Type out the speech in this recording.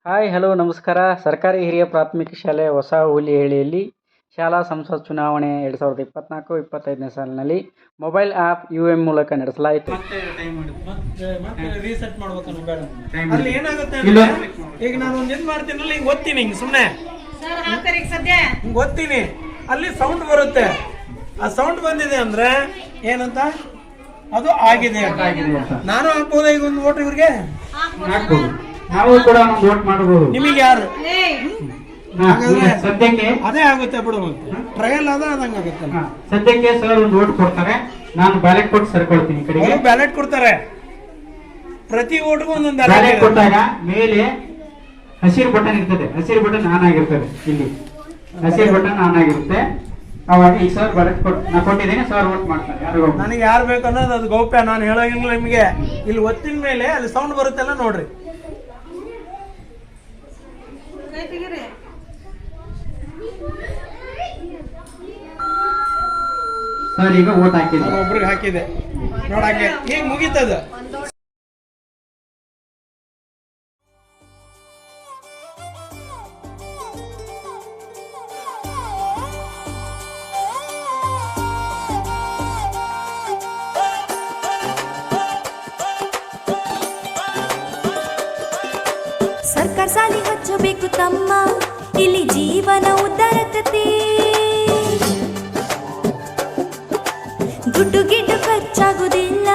Hi hello ನಮಸ್ಕಾರ. ಸರ್ಕಾರಿ ಹಿರಿಯ ಪ್ರಾಥಮಿಕ ಶಾಲೆ ಹೊಸ ಹುಲಿಹಳ್ಳಿಯಲ್ಲಿ ಶಾಲಾ ಸಂಸತ್ ಚುನಾವಣೆ 2024-25ನೇ ಸಾಲಿನಲ್ಲಿ ಮೊಬೈಲ್ ಆ್ಯಪ್ UM ಮೂಲಕ ನಡೆಸಲಾಯಿತು. ರೀಸೆಟ್ ಮಾಡ್ಬೇಕನ್ನ ಬೇಡ. ಅಲ್ಲಿ ಏನಾಗುತ್ತೆ ಅಂದ್ರೆ ಈಗ ನಾನು ಒಂದು ಇದು ಮಾಡ್ತೀನಲ್ಲ, ಹಿಂಗೆ ಓದ್ತೀನಿ, ಹಿಂಗೆ ಸುಮ್ಮನೆ ಹಿಂಗೆ ಓದ್ತೀನಿ, ಅಲ್ಲಿ ಸೌಂಡ್ ಬರುತ್ತೆ. ಆ ಸೌಂಡ್ ಬಂದಿದೆ ಅಂದ್ರೆ ಏನಂತ ಅದು ಆಗಿದೆ ಅಂತ. ನಾನು ಹಾಕ್ಬೋದ ಈಗ ಒಂದು ಓಟ್ ಇವ್ರಿಗೆ? ನಾವು ಕೂಡ ಒಂದು ವೋಟ್ ಮಾಡಬಹುದು. ನಿಮಗೆ ಯಾರು ಸದ್ಯಕ್ಕೆ ಅದೇ ಆಗುತ್ತೆ ಬಿಡು, ಟ್ರಯಲ್ ಆದಂಗ ಆಗುತ್ತೆ. ಸದ್ಯಕ್ಕೆ ಸರ್ ಒಂದು ವೋಟ್ ಕೊಡ್ತಾರೆ, ನಾನು ಬ್ಯಾಲೆಟ್ ಕೊಟ್ಟು ಸರ್ಕೊಳ್ತೀನಿ. ಕಡೆಗೆ ಬ್ಯಾಲೆಟ್ ಕೊಡ್ತಾರೆ, ಪ್ರತಿ ಓಟ್ಗೂ ಒಂದೊಂದು ಬ್ಯಾಲೆಟ್ ಕೊಟ್ಟಾಗ ಮೇಲೆ ಹಸಿರು ಬಟನ್ ಇರ್ತದೆ, ಹಸಿರು ಬಟನ್ ಆನ್ ಆಗಿರ್ತದೆ. ಇಲ್ಲಿ ಹಸಿರು ಬಟನ್ ಆನ್ ಆಗಿರುತ್ತೆ. ಅವಾಗ ಈ ಸರ್ ಬ್ಯಾಲೆಟ್ ನಾ ಕೊಟ್ಟಿದ್ದೀನಿ, ಸರ್ ವೋಟ್ ಮಾಡ್ತಾರೆ. ಯಾರು ನನಗೆ ಯಾರು ಬೇಕು ಅನ್ನೋದು ಅದು ಗೌಪ್ಯ, ನಾನು ಹೇಳೋಂಗಿಲ್ಲ ನಿಮಗೆ. ಇಲ್ಲಿ ಒತ್ತಿನ ಮೇಲೆ ಅಲ್ಲಿ ಸೌಂಡ್ ಬರುತ್ತೆಲ್ಲ ನೋಡ್ರಿ. ಸರ್ ಈಗ ವೋಟ್ ಹಾಕಿದ್ದೆ, ಒಬ್ರಿಗೆ ಹಾಕಿದೆ ನೋಡಂಗೆ, ಈಗ ಮುಗೀತದ. ಸರ್ಕಾರ ಸಾಲಿ ಹಚ್ಚಬೇಕು ತಮ್ಮ, ಇಲ್ಲಿ ಜೀವನ ಉದ್ಧಾರಕತೆ. ದುಡ್ಡು ಗಿಡ್ಡು ಖರ್ಚಾಗುದಿಲ್ಲ,